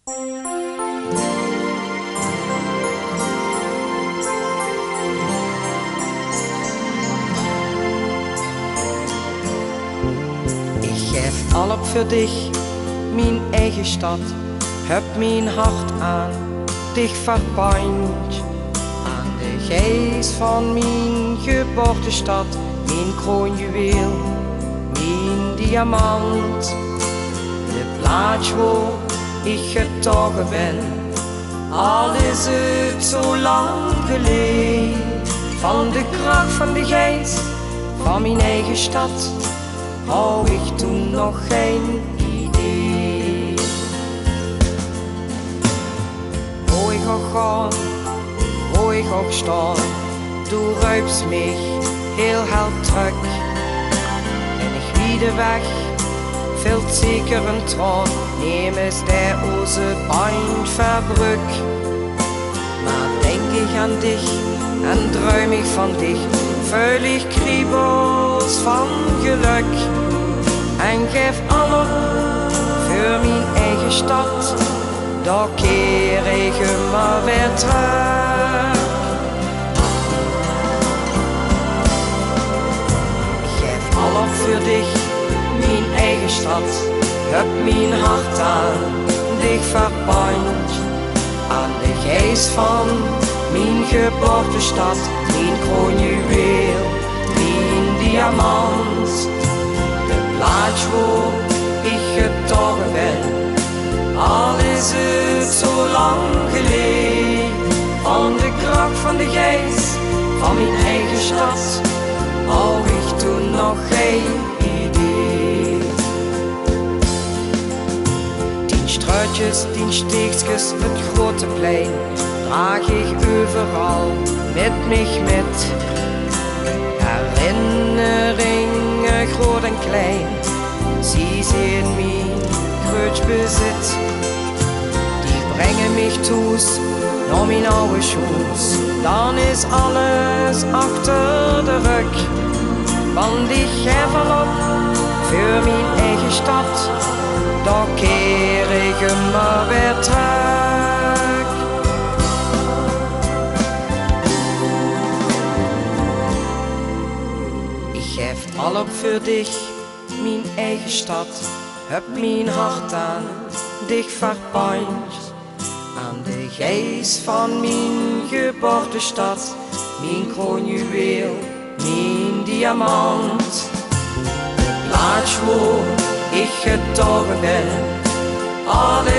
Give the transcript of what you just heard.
Ich geef al op voor dich, mijn eigen stad. Heb mijn hart aan dich verpand. Aan de geest van mijn geboortestad. Mijn kroonjuweel, mijn diamant. De plaats waar ik getogen ben. Al is het zo lang geleden. Van de kracht van de geest van mijn eigen stad hou ik toen nog geen idee. Wo ich auch gaan, wo ich auch staan, du ruipst mich heel hard terug. En ich wieder weg, fällt sicher ein Traum, neem es der Ose Bein verbrück. Maar denk ich an dich, en träum ich von dich, völlig kriebels van geluk. En geef al op voor mijn eigen stad, daar keer ik immer weer terug. Ik geef al op voor dich, mijn eigen stad, heb mijn hart aan dich verband. Aan de geest van mijn geboortestad, mijn kroonjuweel, mijn diamant. De plaats waar ik getogen ben, al is het zo lang geleden. Van de kracht van de geest van mijn eigen stad hou ik toen nog geen idee. Tien struitjes, tien steegjes, het grote plein draag ik overal met mich met. Herinneringen groot en klein, zie ze in mijn grootbezit. Die brengen mich toes naar mijn oude schoens, dan is alles achter de rug. Want ik geef al op voor mijn eigen stad, daar keer ik immer weer terug. Ich geef al op voor dich, mijn eigen stad, heb mijn hart aan dich verpand. Aan de geest van mijn geboortestad, mijn kroonjuweel, mijn diamant. De plaats waar ik getogen ben, alles